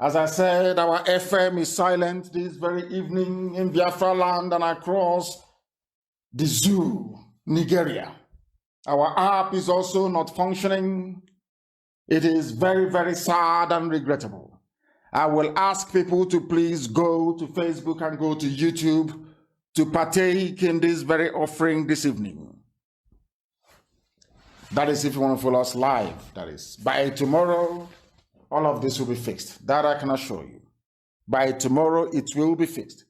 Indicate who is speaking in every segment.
Speaker 1: As I said, our FM is silent this very evening in Biafra land and across the zoo, Nigeria. Our app is also not functioning. It is very, very sad and regrettable. I will ask people to please go to Facebook and go to YouTube to partake in this very offering this evening. That is if you want to follow us live, that is. By tomorrow, all of this will be fixed. That I can assure you. By tomorrow, it will be fixed.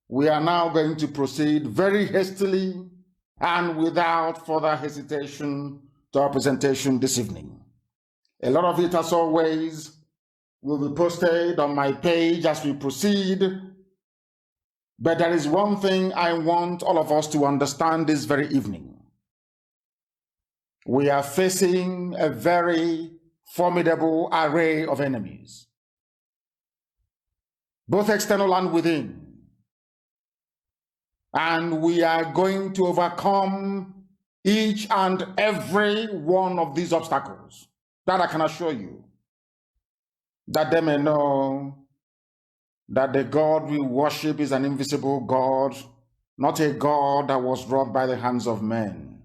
Speaker 1: We are now going to proceed very hastily and without further hesitation to our presentation this evening. A lot of it, as always, will be posted on my page as we proceed. But there is one thing I want all of us to understand this very evening. We are facing a very formidable array of enemies, both external and within. And we are going to overcome each and every one of these obstacles. That I can assure you, that they may know that the God we worship is an invisible God, not a God that was wrought by the hands of men.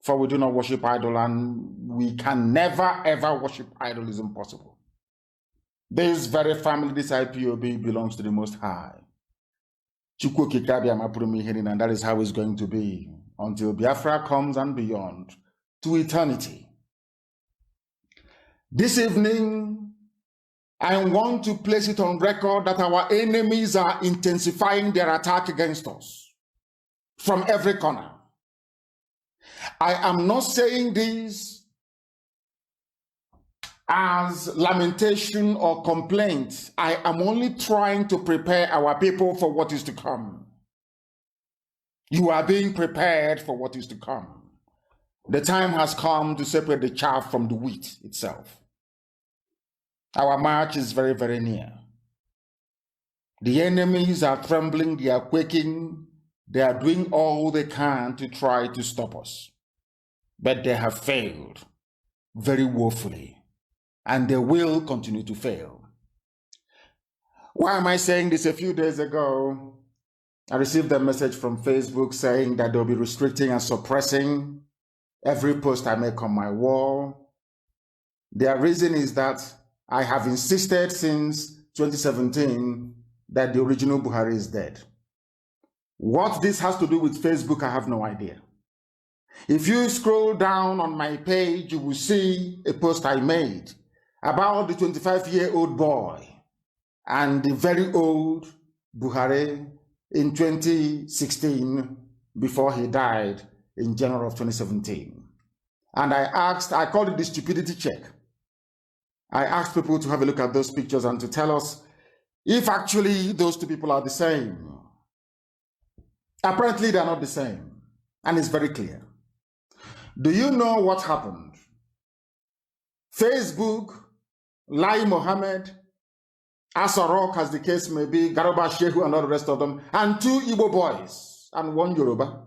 Speaker 1: For we do not worship idol, and we can never ever worship idol. Is impossible. This very family, this IPOB, belongs to the Most High. And that is how it's going to be until Biafra comes and beyond to eternity. This evening, I want to place it on record that our enemies are intensifying their attack against us from every corner. I am not saying this as lamentation or complaint. I am only trying to prepare our people for what is to come. You are being prepared for what is to come. The time has come to separate the chaff from the wheat itself. Our march is very, very near. The enemies are trembling, they are quaking, they are doing all they can to try to stop us. But they have failed very woefully, and they will continue to fail. Why am I saying this? A few days ago, I received a message from Facebook saying that they'll be restricting and suppressing every post I make on my wall. Their reason is that I have insisted since 2017 that the original Buhari is dead. What this has to do with Facebook, I have no idea. If you scroll down on my page, you will see a post I made about the 25-year-old boy and the very old Buhari in 2016 before he died in January of 2017. And I called it the stupidity check. I asked people to have a look at those pictures and to tell us if actually those two people are the same. Apparently they're not the same, and it's very clear. Do you know what happened? Facebook, Lai Mohammed, Asarok, as the case may be, Garoba Shehu and all the rest of them, and two Igbo boys and one Yoruba,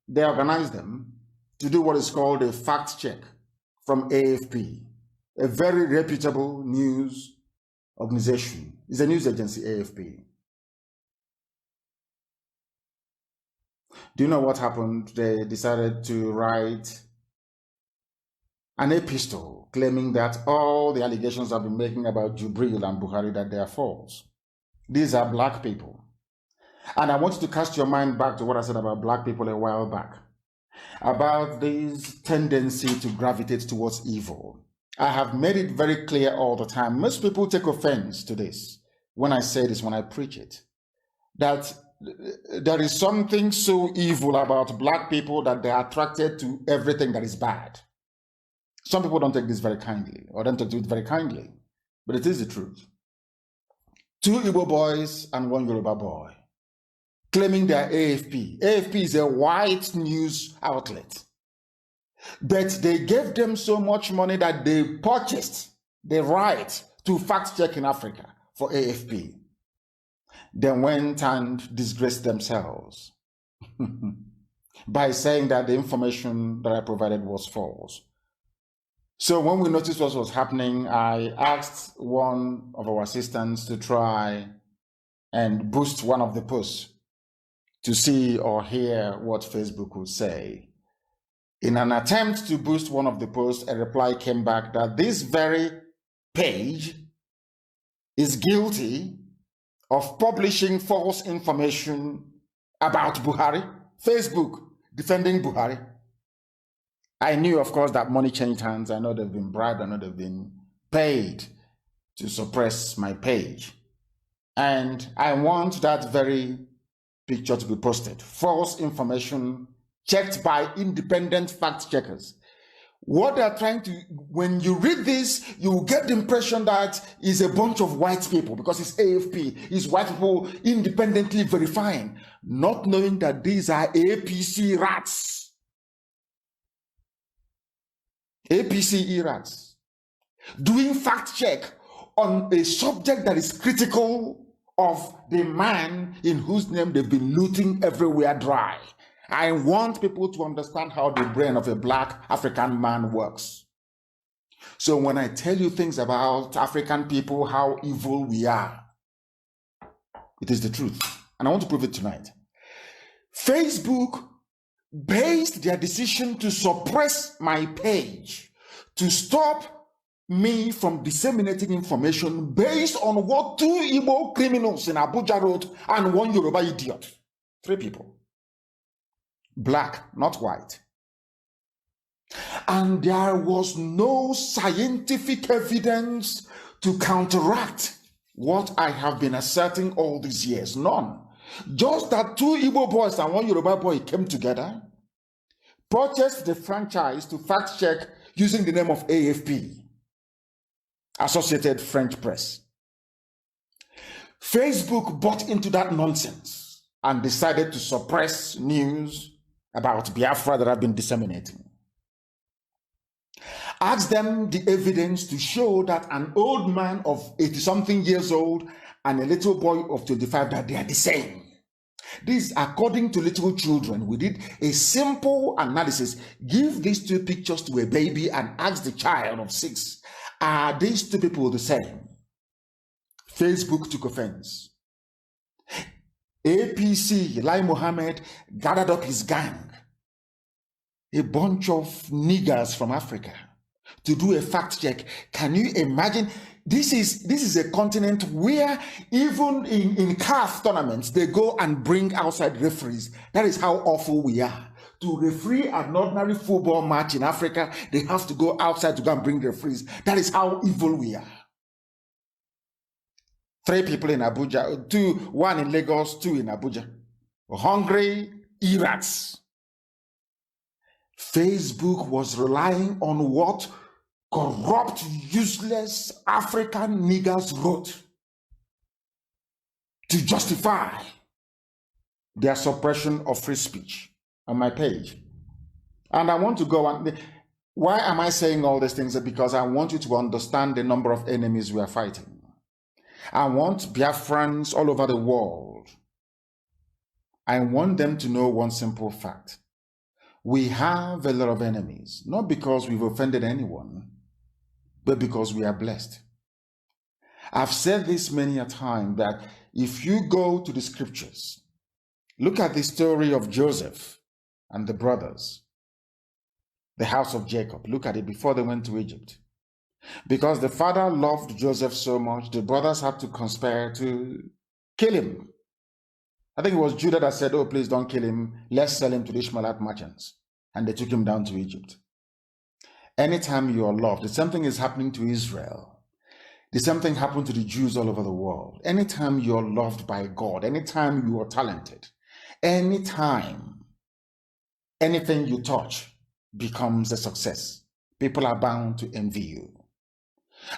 Speaker 1: they organized them to do what is called a fact check from AFP, a very reputable news organization. It's a news agency, AFP. Do you know what happened? They decided to write an epistle claiming that all the allegations I've been making about Jubril and Buhari, that they are false. These are black people. And I want you to cast your mind back to what I said about black people a while back, about this tendency to gravitate towards evil. I have made it very clear all the time. Most people take offense to this when I say this, when I preach it, that there is something so evil about black people that they are attracted to everything that is bad. Some people don't take this very kindly, or don't take it very kindly, but it is the truth. Two Igbo boys and one Yoruba boy claiming they are AFP. AFP is a white news outlet, but they gave them so much money that they purchased the right to fact check in Africa for AFP. Then went and disgraced themselves by saying that the information that I provided was false. So when we noticed what was happening, I asked one of our assistants to try and boost one of the posts to see or hear what Facebook would say. In an attempt to boost one of the posts, a reply came back that this very page is guilty of publishing false information about Buhari. Facebook defending Buhari. I knew, of course, that money changed hands. I know they've been bribed. I know they've been paid to suppress my page. And I want that very picture to be posted. False information checked by independent fact checkers. What they're trying to, when you read this, you will get the impression that it's a bunch of white people because it's AFP, it's white people independently verifying, not knowing that these are APC rats. APC rats doing fact check on a subject that is critical of the man in whose name they've been looting everywhere dry. I want people to understand how the brain of a black African man works. So when I tell you things about African people, how evil we are, it is the truth. And I want to prove it tonight. Facebook based their decision to suppress my page, to stop me from disseminating information based on what 2 Igbo criminals in Abuja wrote and 1 Yoruba idiot. 3 people. Black, not white. And there was no scientific evidence to counteract what I have been asserting all these years. None. Just that 2 Igbo boys and 1 Yoruba boy came together, purchased the franchise to fact check using the name of AFP, Associated French Press. Facebook bought into that nonsense and decided to suppress news about Biafra that I've been disseminating. Ask them the evidence to show that an old man of 80-something years old and a little boy of 25, that they are the same. This, according to little children, we did a simple analysis. Give these 2 pictures to a baby and ask the child of 6, are these 2 people the same? Facebook took offense. APC, Lai Mohammed, gathered up his gang, a bunch of niggers from Africa, to do a fact check. Can you imagine? This is a continent where even in CAF tournaments, they go and bring outside referees. That is how awful we are. To referee an ordinary football match in Africa, they have to go outside to go and bring referees. That is how evil we are. 3 people in Abuja, 1 in Lagos, 2 in Abuja. Hungry irats. Facebook was relying on what corrupt, useless African niggers wrote to justify their suppression of free speech on my page. And I want to go on. Why am I saying all these things? Because I want you to understand the number of enemies we are fighting. I want Biafrans all over the world. I want them to know one simple fact. We have a lot of enemies, not because we've offended anyone, but because we are blessed. I've said this many a time that if you go to the scriptures, look at the story of Joseph and the brothers, the house of Jacob. Look at it before they went to Egypt. Because the father loved Joseph so much, the brothers had to conspire to kill him. I think it was Judah that said, oh, please don't kill him. Let's sell him to the Ishmaelite merchants. And they took him down to Egypt. Anytime you are loved, the same thing is happening to Israel. The same thing happened to the Jews all over the world. Anytime you're loved by God, anytime you are talented, anytime anything you touch becomes a success, people are bound to envy you.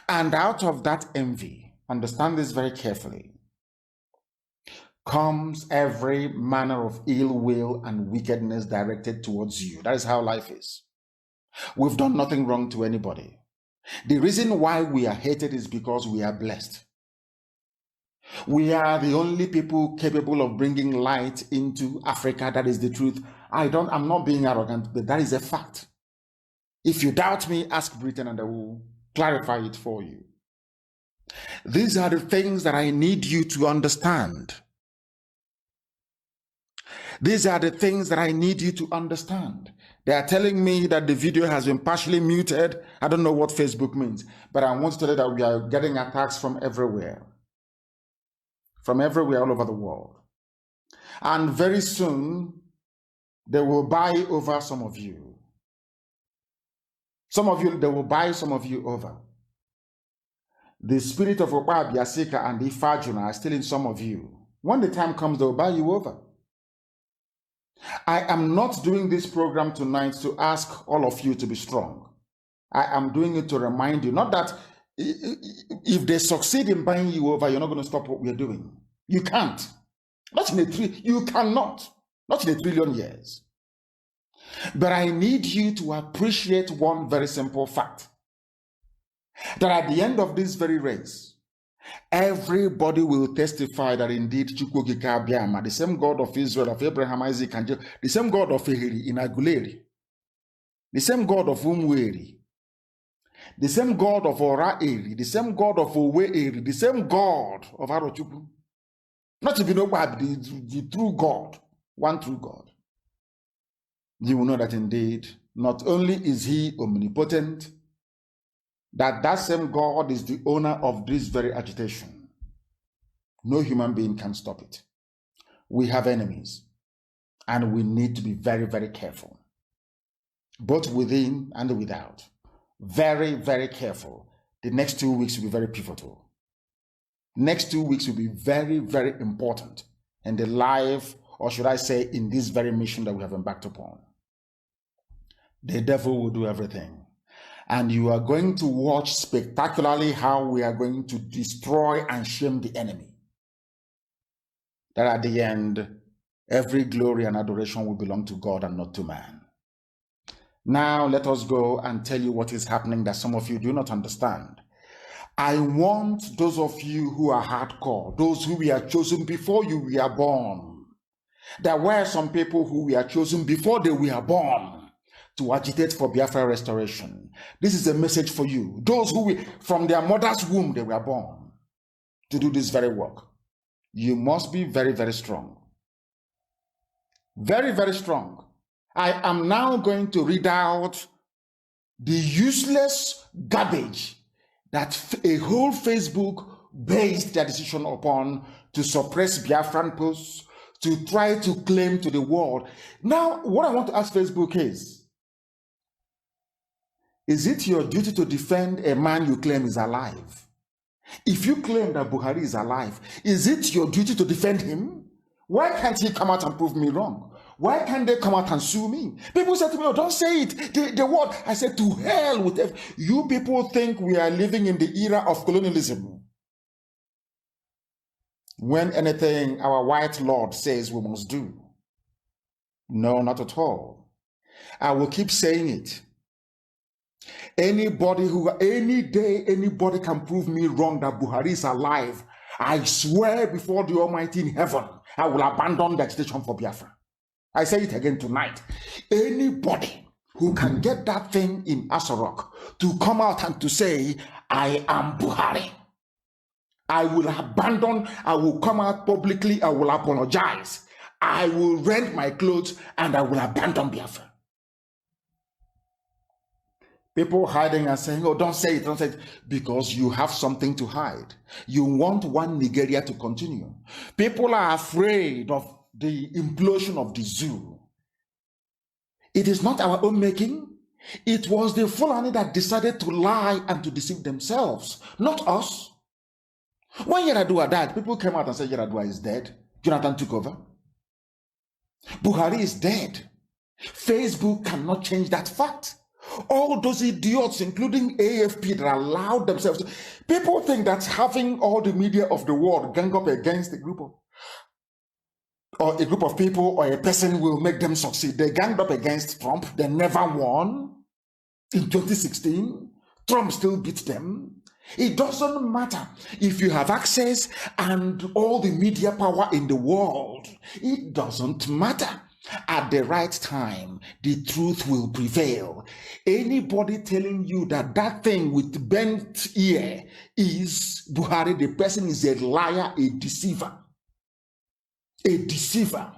Speaker 1: And out of that envy, understand this very carefully, comes every manner of ill will and wickedness directed towards you. That is how life is. We've done nothing wrong to anybody. The reason why we are hated is because we are blessed. We are the only people capable of bringing light into Africa. That is the truth. I'm not being arrogant, but that is a fact. If you doubt me, ask Britain and I will clarify it for you. These are the things that I need you to understand. These are the things that I need you to understand. They are telling me that the video has been partially muted. I don't know what Facebook means, but I want to tell you that we are getting attacks from everywhere. From everywhere all over the world. And very soon, they will buy over some of you. Some of you, they will buy some of you over. The spirit of Opa Biasika and Ifajuna are still in some of you. When the time comes, they will buy you over. I am not doing this program tonight to ask all of you to be strong. I am doing it to remind you, not that if they succeed in buying you over, you're not going to stop what we're doing. You can't. Not in you cannot. Not in 1 trillion years. But I need you to appreciate one very simple fact. That at the end of this very race, everybody will testify that indeed Chukwukika Abiyama, the same God of Israel, of Abraham, Isaac, and Jacob, the same God of Eheri in Aguleri, the same God of Umweri, the same God of Ora Eri, the same God of Owe Eri, the same God of Arochukwu. Not to be no bad, the true God, one true God. You will know that indeed, not only is he omnipotent, that same God is the owner of this very agitation. No human being can stop it. We have enemies, and we need to be very, very careful, both within and without. Very, very careful. The next 2 weeks will be very pivotal. Next 2 weeks will be very, very important in the life, or should I say, in this very mission that we have embarked upon. The devil will do everything. And you are going to watch spectacularly how we are going to destroy and shame the enemy. That at the end, every glory and adoration will belong to God and not to man. Now let us go and tell you what is happening that some of you do not understand. I want those of you who are hardcore, those who were chosen before you were born. There were some people who were chosen before they were born to agitate for Biafra restoration. This is a message for you. Those who from their mother's womb they were born to do this very work. You must be very, very strong. Very, very strong. I am now going to read out the useless garbage that a whole Facebook based their decision upon to suppress Biafran posts, to try to claim to the world. Now, what I want to ask Facebook is it your duty to defend a man you claim is alive? If you claim that Buhari is alive, is it your duty to defend him? Why can't he come out and prove me wrong? Why can't they come out and sue me? People say to me, oh, don't say it. The word. I said, to hell with it. You people think we are living in the era of colonialism. When anything our white lord says we must do. No, not at all. I will keep saying it. Anybody any day, anybody can prove me wrong that Buhari is alive. I swear before the Almighty in heaven, I will abandon the agitation for Biafra. I say it again tonight. Anybody who can get that thing in Asorok to come out and to say, I am Buhari, I will abandon, I will come out publicly, I will apologize, I will rent my clothes, and I will abandon Biafra. People hiding and saying, oh, don't say it, because you have something to hide. You want one Nigeria to continue. People are afraid of the implosion of the zoo. It is not our own making. It was the Fulani that decided to lie and to deceive themselves, not us. When Yaradua died, people came out and said Yaradua is dead. Jonathan took over. Buhari is dead. Facebook cannot change that fact. All those idiots, including AFP, that allowed themselves. People think that having all the media of the world gang up against a group of people or a person will make them succeed. They ganged up against Trump. They never won. In 2016, Trump still beat them. It doesn't matter if you have access and all the media power in the world. It doesn't matter. At the right time, the truth will prevail. Anybody telling you that that thing with bent ear is Buhari, the person is a liar, a deceiver. A deceiver.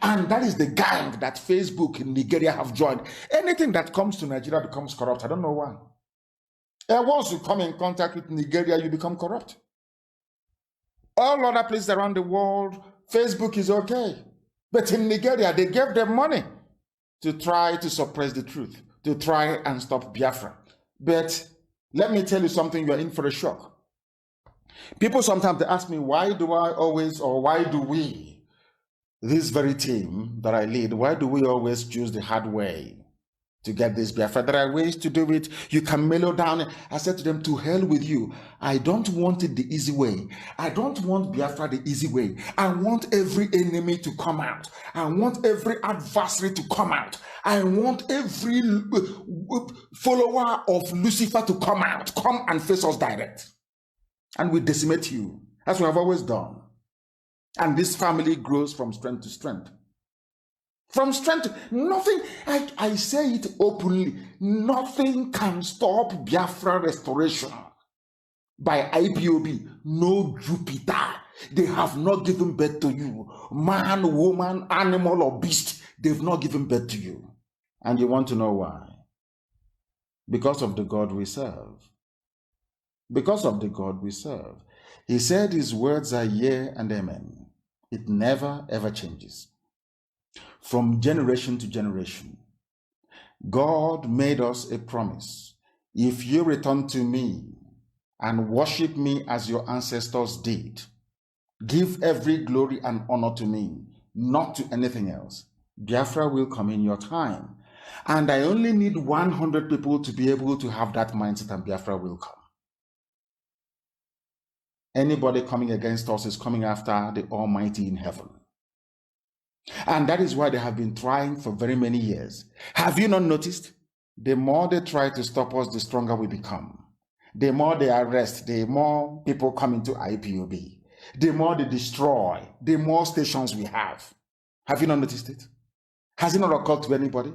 Speaker 1: And that is the gang that Facebook in Nigeria have joined. Anything that comes to Nigeria becomes corrupt. I don't know why. And once you come in contact with Nigeria, you become corrupt. All other places around the world, Facebook is okay. But in Nigeria, they gave them money to try to suppress the truth, to try and stop Biafra. But let me tell you something, you're in for a shock. People sometimes they ask me, why do I always, or why do we, this very team that I lead, why do we always choose the hard way to get this Biafra? There are ways to do it. You can mellow down. I said to them, to hell with you. I don't want it the easy way. I don't want Biafra the easy way. I want every enemy to come out. I want every adversary to come out. I want every follower of Lucifer to come out. Come and face us direct. And we decimate you. That's what I've always done. And this family grows from strength to strength. From strength to nothing, I say it openly, nothing can stop Biafra restoration by IPOB. No Jupiter. They have not given birth to you. Man, woman, animal, or beast, they've not given birth to you. And you want to know why? Because of the God we serve. Because of the God we serve. He said his words are yea and amen. It never ever changes. From generation to generation, God made us a promise. If you return to me and worship me as your ancestors did, give every glory and honor to me, not to anything else, Biafra will come in your time. And I only need 100 people to be able to have that mindset, and Biafra will come. Anybody coming against us is coming after the Almighty in heaven. And that is why they have been trying for very many years. Have you not noticed? The more they try to stop us, the stronger we become. The more they arrest, the more people come into IPOB. The more they destroy, the more stations we have. Have you not noticed it? Has it not occurred to anybody?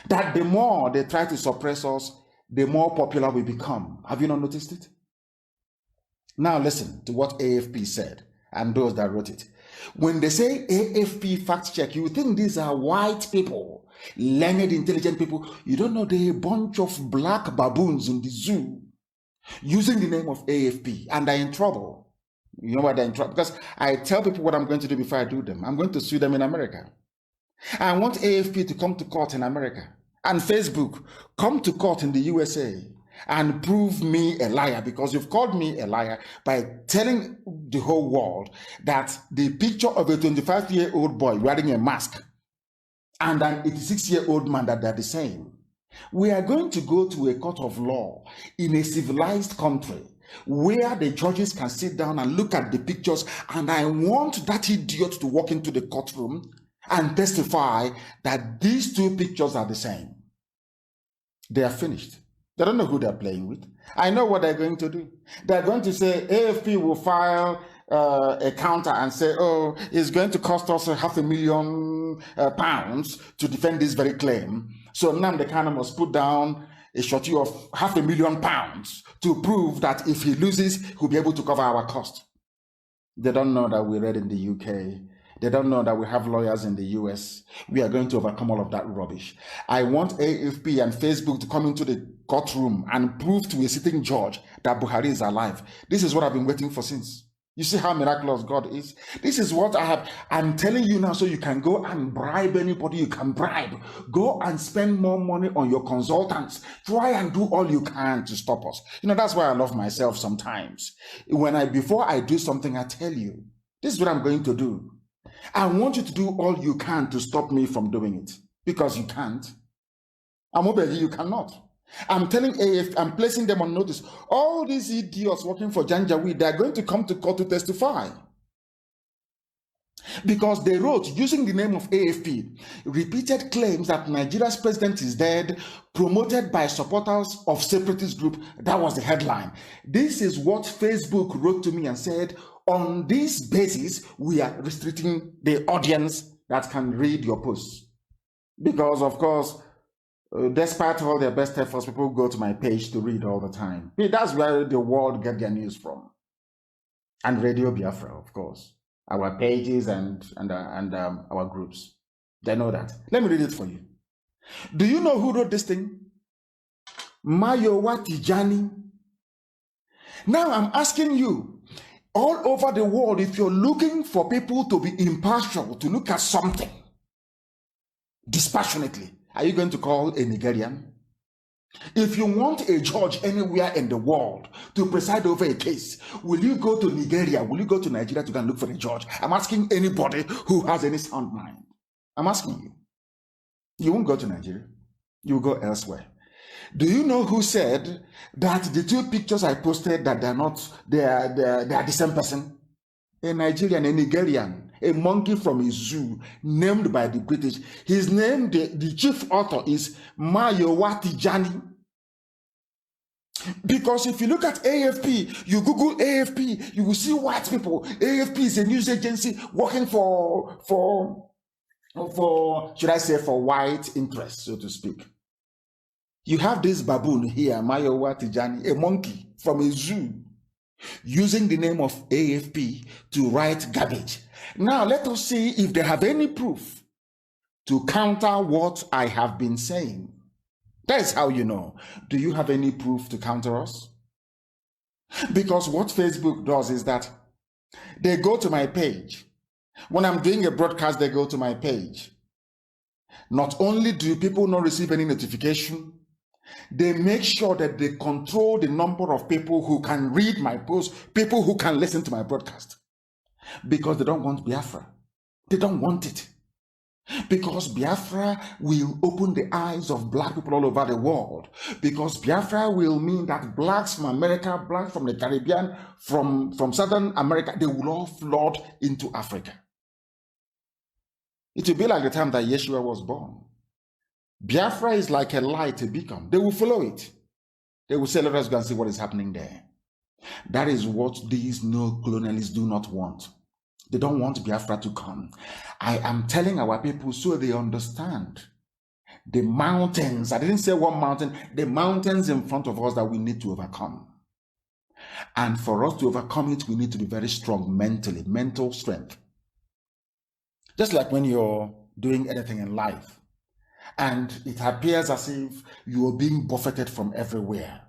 Speaker 1: That the more they try to suppress us, the more popular we become. Have you not noticed it? Now listen to what AFP said and those that wrote it. When they say AFP fact check, you think these are white people, learned, intelligent people. You don't know they're a bunch of black baboons in the zoo using the name of AFP, and they're in trouble. You know why they're in trouble? Because I tell people what I'm going to do before I do them. I'm going to sue them in America. I want AFP to come to court in America, and Facebook come to court in the USA and prove me a liar, because you've called me a liar by telling the whole world that the picture of a 25-year-old boy wearing a mask and an 86-year-old man, that they're the same. We are going to go to a court of law in a civilized country where the judges can sit down and look at the pictures, and I want that idiot to walk into the courtroom and testify that these two pictures are the same. They are finished. They don't know who they're playing with. I know what they're going to do. They're going to say AFP will file a counter and say, oh, it's going to cost us £500,000 to defend this very claim. So Nnamdi Kanu must put down a shorty of £500,000 to prove that if he loses, he'll be able to cover our cost. They don't know that we read in the UK. They don't know that we have lawyers in the US. We are going to overcome all of that rubbish. I want AFP and Facebook to come into the courtroom and prove to a sitting judge that Buhari is alive. This is what I've been waiting for since. You see how miraculous God is? This is what I'm telling you now, so you can go and bribe anybody you can bribe. Go and spend more money on your consultants. Try and do all you can to stop us. You know, that's why I love myself sometimes. Before I do something, I tell you, this is what I'm going to do. I want you to do all you can to stop me from doing it, because you can't. I'm obeying you cannot. I'm telling AF, I'm placing them on notice. All these idiots working for Janjaweed, they're going to come to court to testify. Because they wrote, using the name of AFP, repeated claims that Nigeria's president is dead, promoted by supporters of separatist group. That was the headline. This is what Facebook wrote to me and said, on this basis, we are restricting the audience that can read your posts. Because, of course, despite all their best efforts, people go to my page to read all the time. That's where the world get their news from. And Radio Biafra, of course. Our pages and our groups. They know that. Let me read it for you. Do you know who wrote this thing? Mayowa Tijani. Now I'm asking you, all over the world, if you're looking for people to be impartial, to look at something dispassionately, are you going to call a Nigerian? If you want a judge anywhere in the world to preside over a case, will you go to Nigeria? Will you go to Nigeria to go and look for a judge? I'm asking anybody who has any sound mind. I'm asking you. You won't go to Nigeria. You'll go elsewhere. Do you know who said that the two pictures I posted that they are the same person? A Nigerian, a Nigerian, a monkey from a zoo named by the British. His name, the chief author, is Mayowa Tijani. Because if you look at AFP, you Google AFP, you will see white people. AFP is a news agency working for should I say, for white interests, so to speak. You have this baboon here, Mayowa Tijani, a monkey from a zoo, using the name of AFP to write garbage. Now, let us see if they have any proof to counter what I have been saying. That is how you know. Do you have any proof to counter us? Because what Facebook does is that they go to my page. When I'm doing a broadcast, they go to my page. Not only do people not receive any notification, they make sure that they control the number of people who can read my posts, people who can listen to my broadcast. Because they don't want Biafra. They don't want it. Because Biafra will open the eyes of black people all over the world. Because Biafra will mean that blacks from America, blacks from the Caribbean, from Southern America, they will all flood into Africa. It will be like the time that Yeshua was born. Biafra is like a light, a beacon. They will follow it. They will say, let us go and see what is happening there. That is what these neo-colonialists do not want. They don't want Biafra to come. I am telling our people so they understand the mountains. I didn't say one mountain, the mountains in front of us that we need to overcome. And for us to overcome it, we need to be very strong mentally, mental strength. Just like when you're doing anything in life and it appears as if you are being buffeted from everywhere.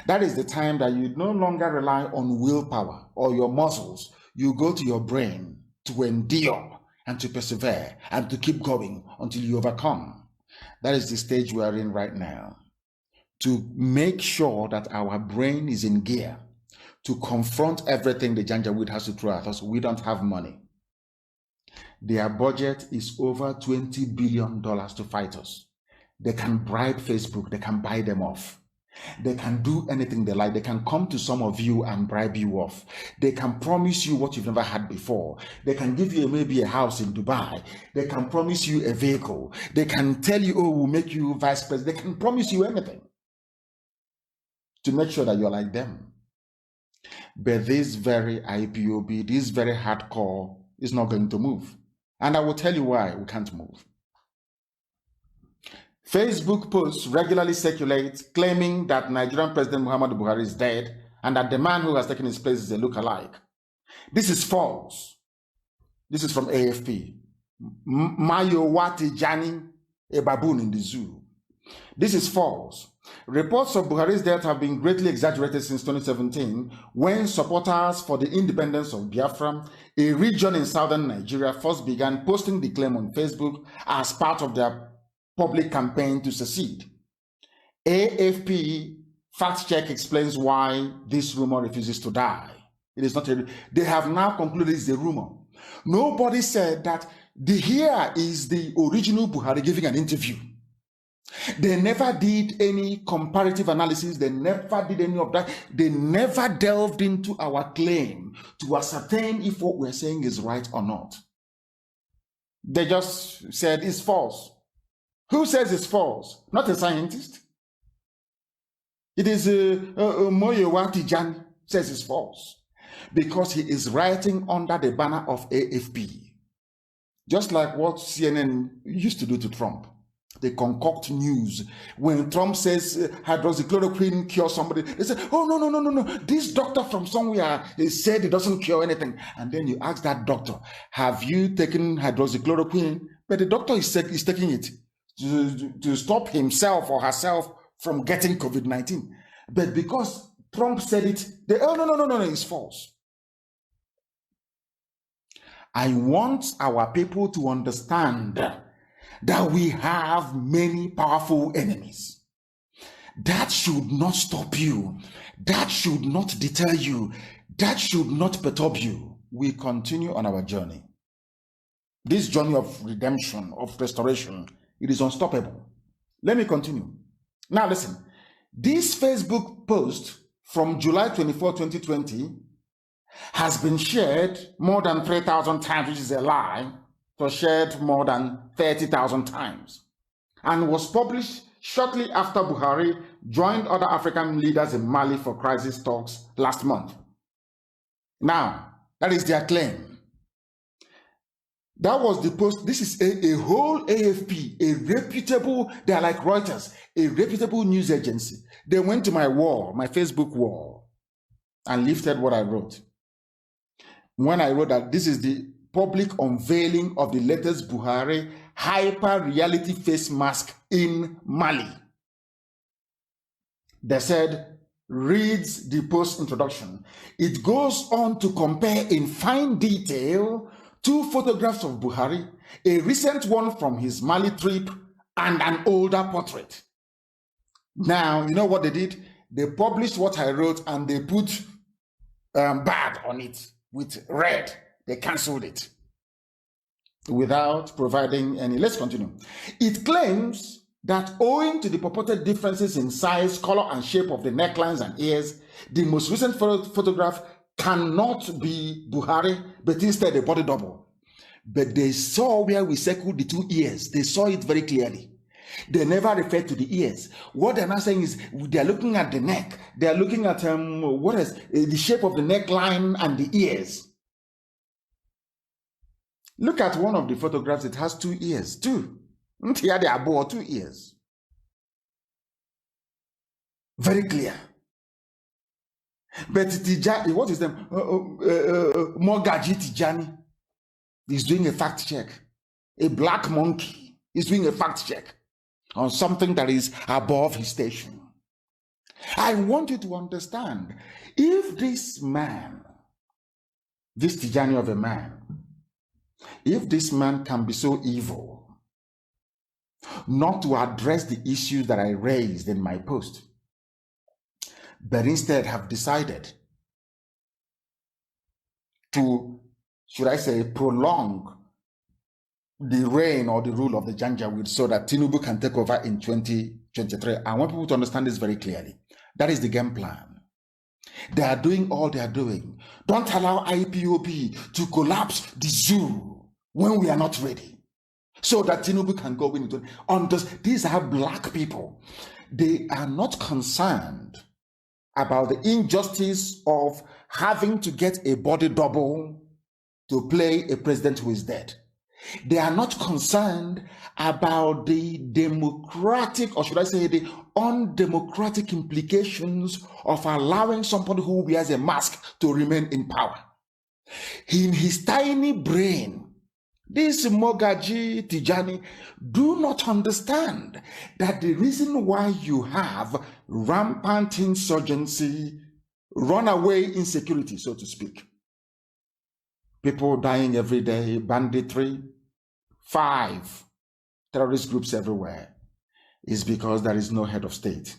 Speaker 1: That is the time that you no longer rely on willpower or your muscles. You go to your brain to endure and to persevere and to keep going until you overcome. That is the stage we are in right now. To make sure that our brain is in gear to confront everything the Janjaweed has to throw at us. We don't have money. Their budget is over $20 billion to fight us. They can bribe Facebook. They can buy them off. They can do anything they like. They can come to some of you and bribe you off. They can promise you what you've never had before. They can give you maybe a house in Dubai. They can promise you a vehicle. They can tell you, oh, we'll make you vice president. They can promise you anything to make sure that you're like them. But this very IPOB, this very hardcore is not going to move. And I will tell you why we can't move. Facebook posts regularly circulate claiming that Nigerian President Muhammadu Buhari is dead and that the man who has taken his place is a lookalike. This is false. This is from AFP. Mayowa Tijani, a baboon in the zoo. This is false. Reports of Buhari's death have been greatly exaggerated since 2017 when supporters for the independence of Biafra, a region in southern Nigeria, first began posting the claim on Facebook as part of their public campaign to secede. AFP fact check explains why this rumor refuses to die. It is not a, they have now concluded it's a rumor. Nobody said that here is the original Buhari giving an interview. They never did any comparative analysis. They never did any of that. They never delved into our claim to ascertain if what we're saying is right or not. They just said it's false. Who says it's false? Not a scientist. It is Mayowa Tijani says it's false because he is writing under the banner of AFP. Just like what CNN used to do to Trump. They concoct news. When Trump says hydroxychloroquine cures somebody, they say, oh, no. This doctor from somewhere said it doesn't cure anything. And then you ask that doctor, have you taken hydroxychloroquine? But the doctor is taking it to stop himself or herself from getting COVID-19. But because Trump said it, they, oh, no, it's false. I want our people to understand that we have many powerful enemies. That should not stop you. That should not deter you. That should not perturb you. We continue on our journey. This journey of redemption, of restoration, it is unstoppable. Let me continue. Now listen, this Facebook post from July 24, 2020 has been shared more than 3,000 times, which is a lie. It was shared more than 30,000 times and was published shortly after Buhari joined other African leaders in Mali for crisis talks last month. Now, that is their claim. That was the post. This is a whole AFP, a reputable, they are like Reuters, a reputable news agency. They went to my wall, my Facebook wall, and lifted what I wrote. When I wrote that this is the public unveiling of the latest Buhari hyper-reality face mask in Mali. They said, reads the post introduction. It goes on to compare in fine detail 2 photographs of Buhari, a recent one from his Mali trip and an older portrait. Now, you know what they did? They published what I wrote and they put bad on it with red. They cancelled it without providing any. Let's continue. It claims that owing to the purported differences in size, color, and shape of the necklines and ears, the most recent photograph cannot be Buhari, but instead a body double. But they saw where we circled the 2 ears. They saw it very clearly. They never referred to the ears. What they're not saying is they're looking at the neck. They're looking at the shape of the neckline and the ears. Look at one of the photographs. It has 2 ears. 2. Here they are both 2 ears. Very clear. But Tijani, what is them? Mogaji Tijani is doing a fact check. A black monkey is doing a fact check on something that is above his station. I want you to understand, if this man, this Tijani of a man, if this man can be so evil, not to address the issues that I raised in my post, but instead have decided to, should I say, prolong the reign or the rule of the Janjaweed so that Tinubu can take over in 2023. I want people to understand this very clearly. That is the game plan. They are doing all they are doing. Don't allow IPOB to collapse the zoo when we are not ready, so that Tinubu can go into it. These are black people. They are not concerned about the injustice of having to get a body double to play a president who is dead. They are not concerned about the democratic, or should I say the undemocratic implications of allowing somebody who wears a mask to remain in power. In his tiny brain, this Mogaji Tijani do not understand that the reason why you have rampant insurgency, runaway insecurity, so to speak, people dying every day, banditry, 5 terrorist groups everywhere, is because there is no head of state.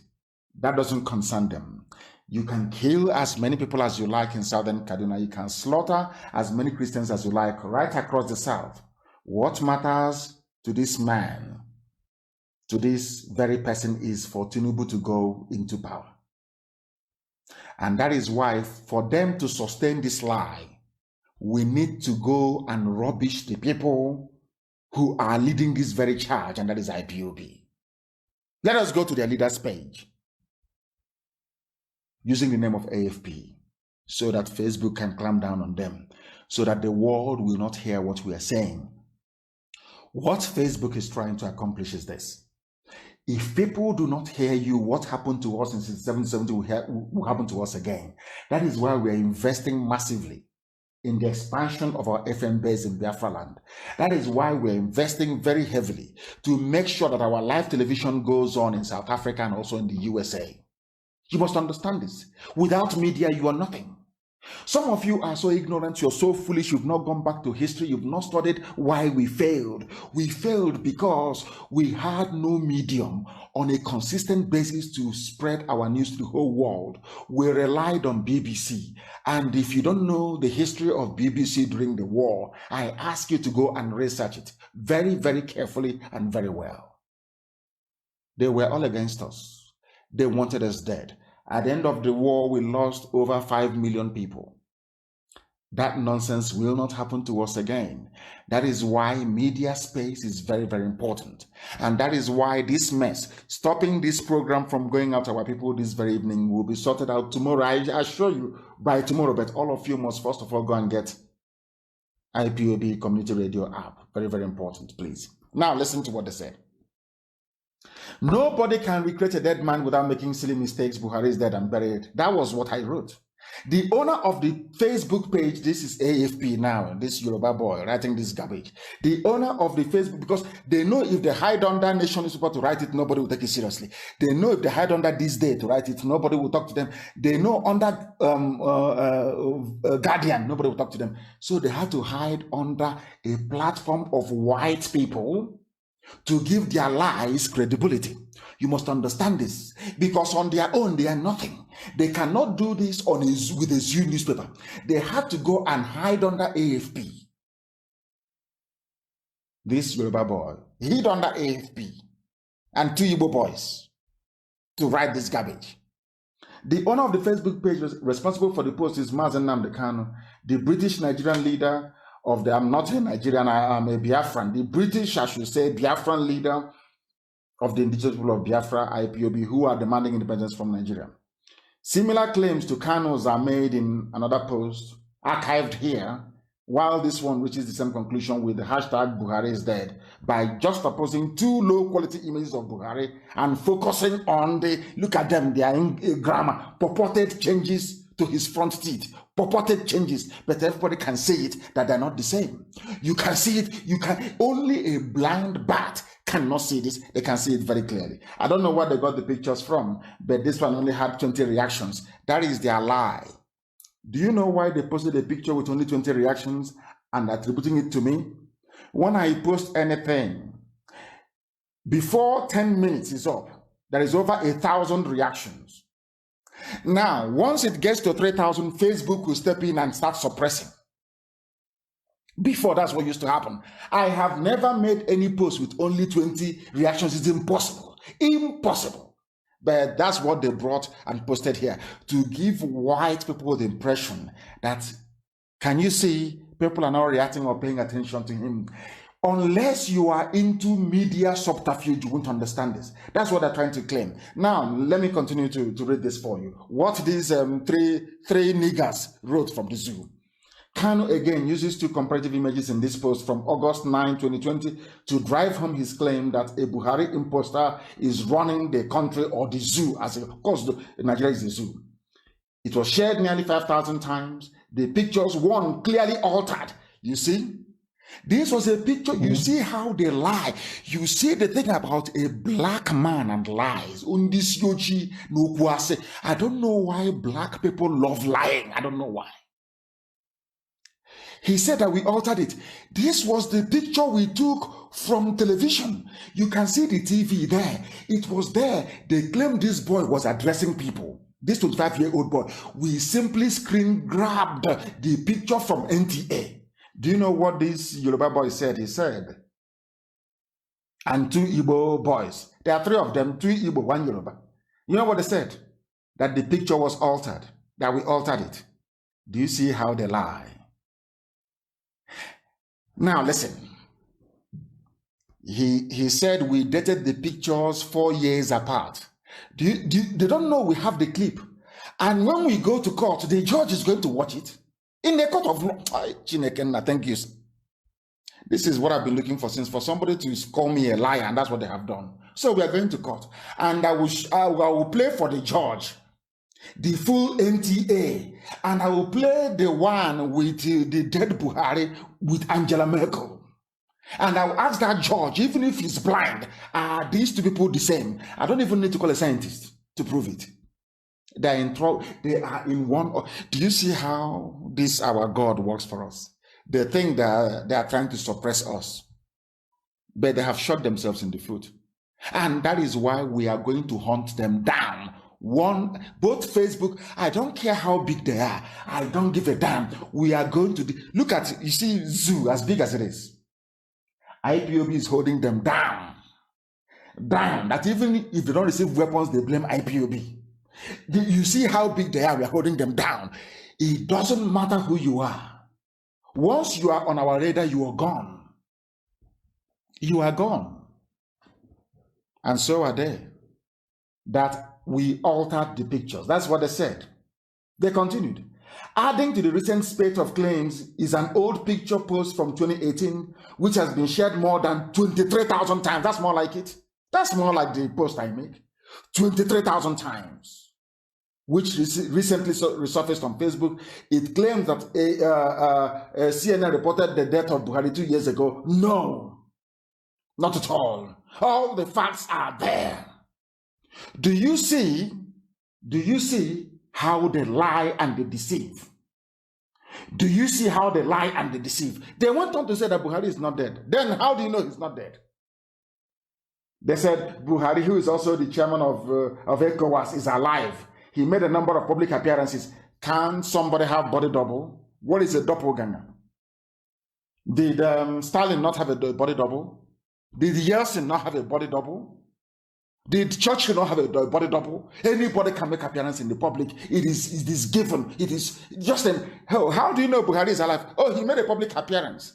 Speaker 1: That doesn't concern them. You can kill as many people as you like in southern Kaduna. You can slaughter as many Christians as you like right across the south. What matters to this man, to this very person, is for Tinubu to go into power. And that is why, for them to sustain this lie, we need to go and rubbish the people who are leading this very charge, and that is IPOB. Let us go to their leaders page using the name of AFP so that Facebook can clamp down on them, so that the world will not hear what we are saying. What Facebook is trying to accomplish is this. If people do not hear you, what happened to us in 1770 will happen to us again. That is why we are investing massively in the expansion of our FM base in Biafra land. That is why we're investing very heavily to make sure that our live television goes on in South Africa and also in the USA. You must understand this. Without media, you are nothing. Some of you are so ignorant, you're so foolish, you've not gone back to history, you've not studied why we failed. We failed because we had no medium on a consistent basis to spread our news to the whole world. We relied on BBC. And if you don't know the history of BBC during the war, I ask you to go and research it very, very carefully and very well. They were all against us. They wanted us dead. At the end of the war, we lost over 5 million people. That nonsense will not happen to us again. That is why media space is very, very important. And that is why this mess, stopping this program from going out to our people this very evening, will be sorted out tomorrow. I assure you by tomorrow, but all of you must first of all go and get IPOB Community Radio app. Very, very important, please. Now listen to what they said. Nobody can recreate a dead man without making silly mistakes. Buhari is dead and buried. That was what I wrote. The owner of the Facebook page, this is AFP now, this Yoruba boy writing this garbage. The owner of the Facebook, because they know if they hide under Nation Newspaper to write it, nobody will take it seriously. They know if they hide under This Day to write it, nobody will talk to them. They know under Guardian, nobody will talk to them. So they have to hide under a platform of white people to give their lies credibility. You must understand this, because on their own they are nothing. They cannot do this with a Zoo newspaper. They have to go and hide under AFP. This Yoruba boy hid under AFP and 2 Igbo boys to write this garbage. The owner of the Facebook page responsible for the post is Mazi Nnamdi Kanu, the British Nigerian leader of the, I'm not a Nigerian, I am a Biafran. The British, I should say, Biafran leader of the indigenous people of Biafra, IPOB, who are demanding independence from Nigeria. Similar claims to Kanu's are made in another post, archived here, while this one reaches the same conclusion with the hashtag Buhari is dead, by juxtaposing 2 low-quality images of Buhari and focusing on the, look at them, they are in grammar, purported changes to his front teeth, purported changes, but everybody can see it that they're not the same. You can see it, only a blind bat cannot see this. They can see it very clearly. I don't know where they got the pictures from, but this one only had 20 reactions. That is their lie. Do you know why they posted a picture with only 20 reactions and attributing it to me? When I post anything, before 10 minutes is up, there is over 1,000 reactions. Now, once it gets to 3,000, Facebook will step in and start suppressing. Before, that's what used to happen. I have never made any post with only 20 reactions. It's impossible. Impossible. But that's what they brought and posted here to give white people the impression that, can you see, people are not reacting or paying attention to him. Unless you are into media subterfuge, you won't understand this. That's what they're trying to claim. Now, let me continue to read this for you. What these three niggers wrote from the zoo. Kanu again uses 2 comparative images in this post from August 9, 2020 to drive home his claim that a Buhari imposter is running the country or the zoo. Of course, Nigeria is the zoo. It was shared nearly 5,000 times. The pictures, one clearly altered. You see? This was a picture. You see how they lie. You see the thing about a black man and lies. I don't know why black people love lying. I don't know why. He said that we altered it. This was the picture we took from television. You can see the TV there. It was there. They claimed this boy was addressing people. This 25-year-old boy. We simply screen grabbed the picture from NTA. Do you know what this Yoruba boy said? He said, and 2 Igbo boys. There are 3 of them, 2 Igbo, 1 Yoruba. You know what they said? That the picture was altered. That we altered it. Do you see how they lie? Now listen, he said we dated the pictures 4 years apart. They don't know we have the clip. And when we go to court, the judge is going to watch it. In the court of law, Chineke, thank you. This is what I've been looking for since, for somebody to call me a liar, and that's what they have done. So we are going to court, and I will play for the judge the full NTA, and I will play the one with the dead Buhari with Angela Merkel. And I will ask that judge, even if he's blind, are these two people the same? I don't even need to call a scientist to prove it. They are in trouble. They are in one. Do you see how this our God works for us? They think that they are trying to suppress us, but they have shot themselves in the foot. And that is why we are going to hunt them down. Both Facebook, I don't care how big they are. I don't give a damn. We are going to look at, you see, Zoo, as big as it is. IPOB is holding them down. Down. That even if they don't receive weapons, they blame IPOB. You see how big they are. We are holding them down. It doesn't matter who you are. Once you are on our radar, you are gone. You are gone. And so are they. That we altered the pictures. That's what they said. They continued. Adding to the recent spate of claims is an old picture post from 2018, which has been shared more than 23,000 times. That's more like it. That's more like the post I make. 23,000 times. Which recently resurfaced on Facebook. It claims that CNN reported the death of Buhari 2 years ago. No, not at all. All the facts are there. Do you see how they lie and they deceive? Do you see how they lie and they deceive? They went on to say that Buhari is not dead. Then how do you know he's not dead? They said Buhari, who is also the chairman of ECOWAS, is alive. He made a number of public appearances. Can somebody have body double? What is a doppelganger? Did Stalin not have a body double? Did Yeltsin not have a body double? Did Churchill not have a body double? Anybody can make appearance in the public. It is given. It is just how do you know Buhari is alive? Oh, he made a public appearance.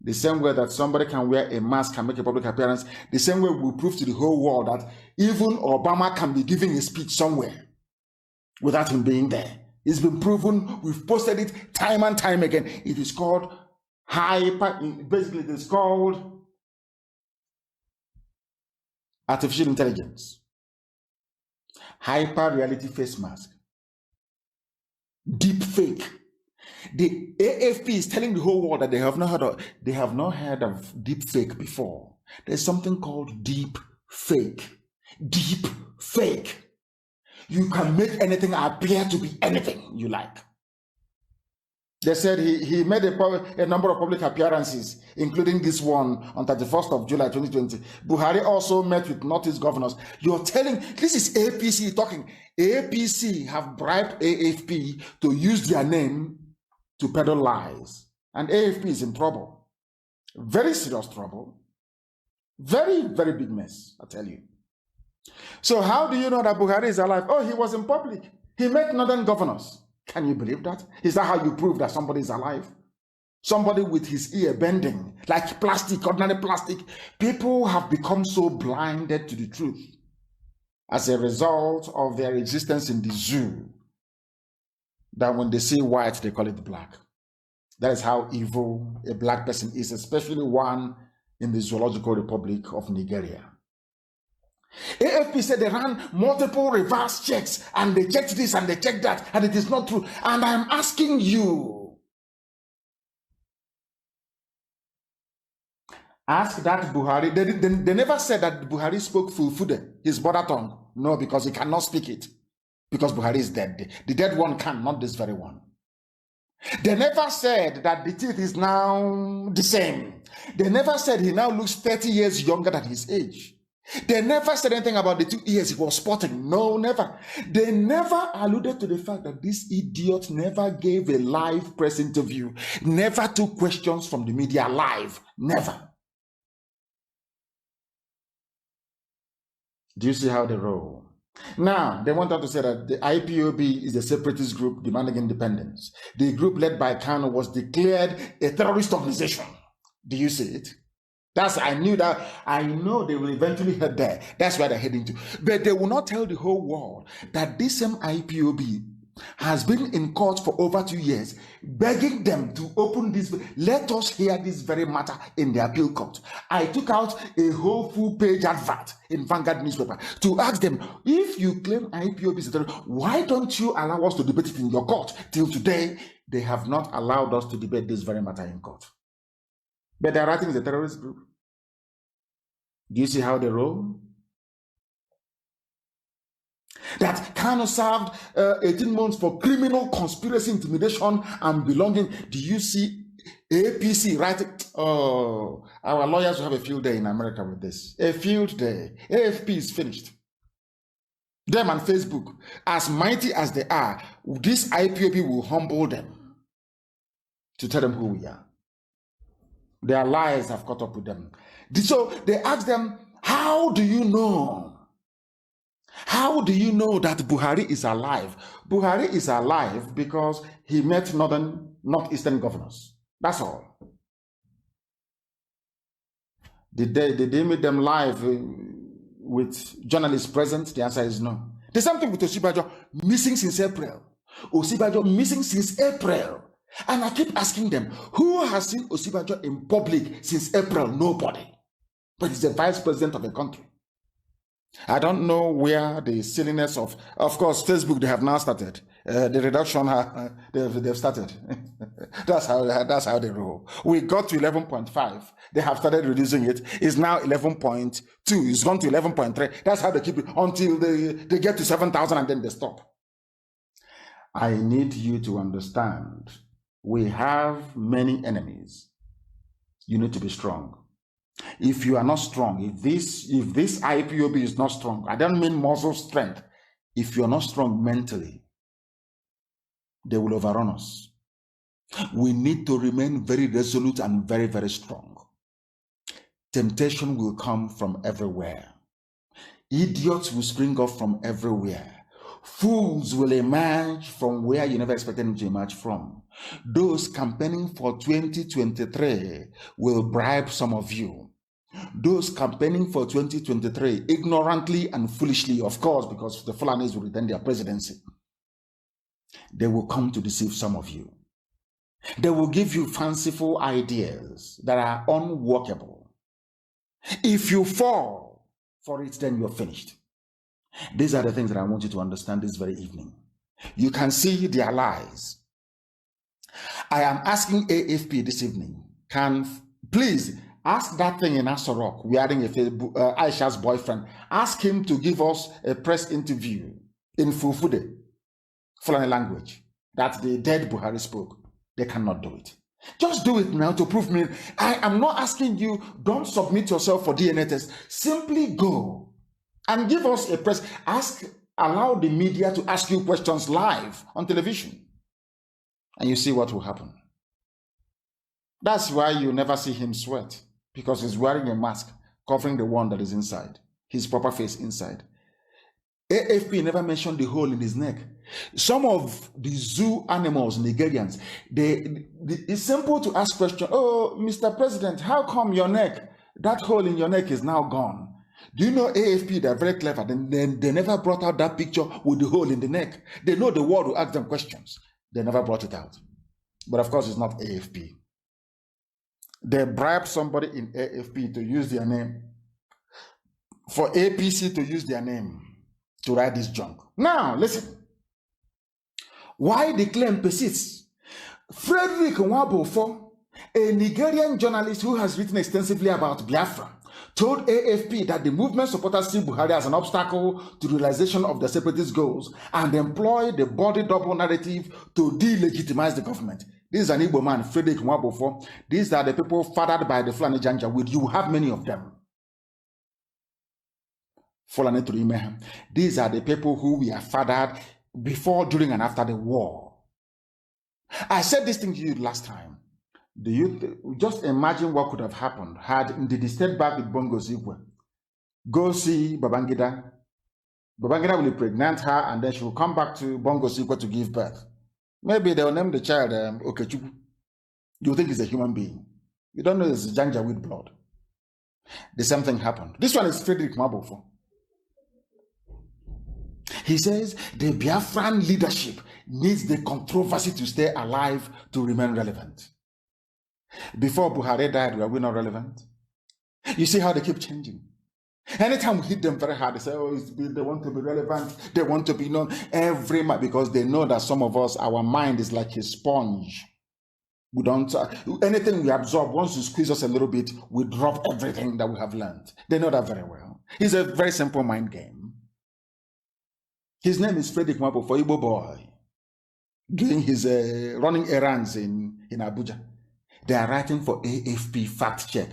Speaker 1: The same way that somebody can wear a mask and make a public appearance, the same way we prove to the whole world that even Obama can be giving a speech somewhere without him being there. It's been proven. We've posted it time and time again. It is called basically it is called artificial intelligence. Hyper reality face mask. Deep fake. The AFP is telling the whole world that they have not heard of deep fake before. There's something called deep fake. Deep fake. You can make anything appear to be anything you like. They said he made a number of public appearances, including this one on 31st of July 2020. Buhari also met with Northeast governors. You're telling, this is APC talking. APC have bribed AFP to use their name to peddle lies. And AFP is in trouble. Very serious trouble. Very, very big mess, I tell you. So how do you know that Buhari is alive? Oh, he was in public. He met northern governors. Can you believe that? Is that how you prove that somebody is alive? Somebody with his ear bending, like plastic, ordinary plastic. People have become so blinded to the truth as a result of their existence in the zoo that when they see white, they call it black. That is how evil a black person is, especially one in the Zoological Republic of Nigeria. AFP said they ran multiple reverse checks and they checked this and they checked that and it is not true. And I'm asking you, ask that Buhari. They never said that Buhari spoke Fulfude, his mother tongue. No, because he cannot speak it. Because Buhari is dead. The dead one can, not this very one. They never said that the teeth is now the same. They never said he now looks 30 years younger than his age. They never said anything about the 2 years he was sporting. No, never. They never alluded to the fact that this idiot never gave a live press interview, never took questions from the media live. Never. Do you see how they roll? Now, they want us to say that the IPOB is a separatist group demanding independence. The group led by Kanu was declared a terrorist organization. Do you see it? I know they will eventually head there. That's where they're heading to. But they will not tell the whole world that this same IPOB has been in court for over 2 years, begging them to open this. Let us hear this very matter in the appeal court. I took out a whole full-page advert in Vanguard newspaper to ask them, if you claim IPOB is a terrorist, why don't you allow us to debate it in your court? Till today, they have not allowed us to debate this very matter in court. But they're writing as a terrorist group. Do you see how they roll? That Kanu served 18 months for criminal conspiracy, intimidation, and belonging. Do you see APC writing? Oh, our lawyers will have a field day in America with this. A field day. AFP is finished. Them and Facebook, as mighty as they are, this IPOB will humble them to tell them who we are. Their lies have caught up with them. So they ask them, how do you know? How do you know that Buhari is alive? Buhari is alive because he met northeastern governors. That's all. Did they meet them live with journalists present? The answer is no. The same thing with Osibajo, missing since April. Osibajo missing since April. And I keep asking them, who has seen Osibajo in public since April? Nobody. But he's the vice president of the country. I don't know where the silliness of course, Facebook, they have now started. The reduction, they've started. That's how they roll. We got to 11.5. They have started reducing it. It's now 11.2. It's gone to 11.3. That's how they keep it until they get to 7,000 and then they stop. I need you to understand, we have many enemies. You need to be strong. If you are not strong, if this IPOB is not strong, I don't mean muscle strength. If you're not strong mentally, they will overrun us. We need to remain very resolute and very, very strong. Temptation will come from everywhere. Idiots will spring up from everywhere. Fools will emerge from where you never expected them to emerge from. Those campaigning for 2023 will bribe some of you. Those campaigning for 2023, ignorantly and foolishly, of course, because the Fulanis will retain their presidency, they will come to deceive some of you. They will give you fanciful ideas that are unworkable. If you fall for it, then you're finished. These are the things that I want you to understand this very evening. You can see their lies. I am asking AFP this evening, please ask that thing in Asorok, wearing Aisha's boyfriend, ask him to give us a press interview in Fufude, Fulani language, that the dead Buhari spoke. They cannot do it. Just do it now to prove me. I am not asking you, don't submit yourself for DNA test. Simply go and give us a press. Allow the media to ask you questions live on television. And you see what will happen. That's why you never see him sweat, because he's wearing a mask covering the one that is inside, his proper face inside. AFP never mentioned the hole in his neck. Some of the zoo animals, Nigerians, it's simple to ask question. Oh, Mr. President, how come your neck, that hole in your neck is now gone? Do you know AFP, they're very clever. They never brought out that picture with the hole in the neck. They know the world will ask them questions. They never brought it out. But of course, it's not AFP. They bribed somebody in AFP to use their name, for APC to use their name to write this junk. Now, listen. Why the claim persists? Frederick Nwabofo, a Nigerian journalist who has written extensively about Biafra, told AFP that the movement supporters see Buhari as an obstacle to the realization of the separatist goals and employ the body double narrative to delegitimize the government. This is an Igbo man, Frederick Nwabofo. These are the people fathered by the Fulani Janjaweed. You have many of them. Fulani Turimehem. These are the people who we are fathered before, during, and after the war. I said this thing to you last time. Do you just imagine what could have happened had Ndidi stayed back with Bongo Zikwe? Go see Babangida. Babangida will impregnate her, and then she will come back to Bongo Zikwe to give birth. Maybe they'll name the child Okechukwu. You think he's a human being. You don't know it's Janjaweed blood. The same thing happened. This one is Frederick Nwabofo. He says the Biafran leadership needs the controversy to stay alive to remain relevant. Before Buhari died, were we not relevant? You see how they keep changing. Anytime we hit them very hard, they say, oh, they want to be relevant, they want to be known every month, because they know that some of us, our mind is like a sponge. We don't, anything we absorb, once you squeeze us a little bit, we drop everything that we have learned. They know that very well. It's a very simple mind game. His name is Frederick Mapo for Igbo boy, doing his running errands in Abuja. They are writing for AFP fact check.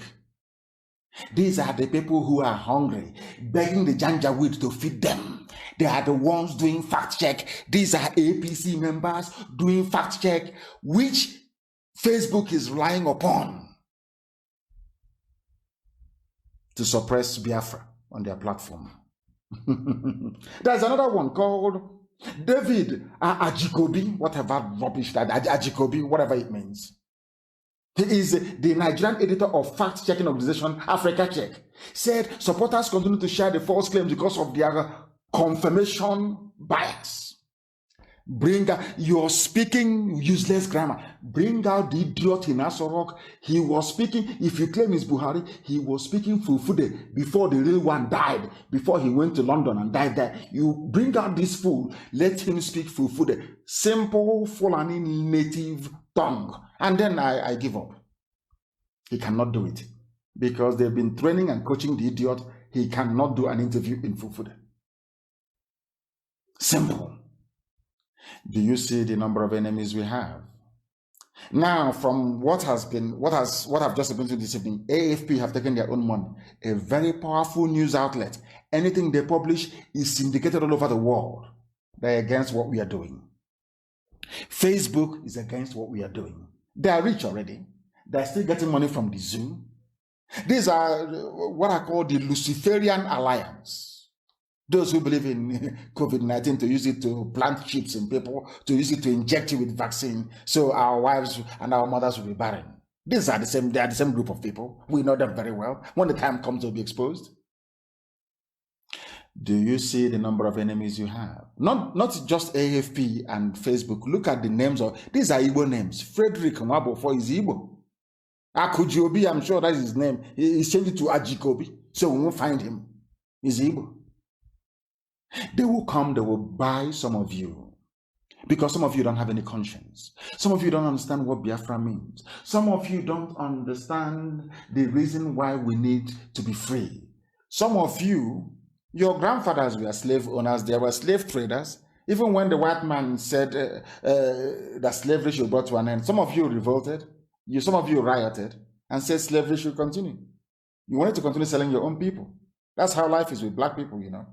Speaker 1: These are the people who are hungry, begging the Janjaweed to feed them. They are the ones doing fact check. These are APC members doing fact check, which Facebook is relying upon to suppress Biafra on their platform. There's another one called David Ajikobi, whatever rubbish that, Ajikobi, whatever it means. He is the Nigerian editor of fact-checking organization Africa Check. Said supporters continue to share the false claims because of their confirmation bias. Bring out, you're speaking useless grammar. Bring out the idiot in Asorok. He was speaking, if you claim it's Buhari, he was speaking Fulfude before the real one died, before he went to London and died there. You bring out this fool, let him speak Fulfude. Simple Fulani native tongue. And then I give up. He cannot do it. Because they've been training and coaching the idiot. He cannot do an interview in Fulfude. Simple. Do you see the number of enemies we have? Now, from what I've just been to this evening, AFP have taken their own money. A very powerful news outlet. Anything they publish is syndicated all over the world. They're against what we are doing. Facebook is against what we are doing. They are rich already. They're still getting money from the zoo. These are what I call the Luciferian Alliance. Those who believe in COVID-19 to use it to plant chips in people, to use it to inject you with vaccine, so our wives and our mothers will be barren. These are they are the same group of people. We know them very well. When the time comes, they'll be exposed. Do you see the number of enemies you have? Not just AFP and Facebook. Look at the names of, these are Igbo names. Frederick Nwabofo is Igbo. Akujobi, I'm sure that's his name. He's changed it to Ajikobi, so we won't find him. He's Igbo. They will come, they will buy some of you. Because some of you don't have any conscience. Some of you don't understand what Biafra means. Some of you don't understand the reason why we need to be free. Some of you, your grandfathers were slave owners, they were slave traders. Even when the white man said that slavery should be brought to an end, some of you revolted, some of you rioted and said slavery should continue. You wanted to continue selling your own people. That's how life is with black people, you know.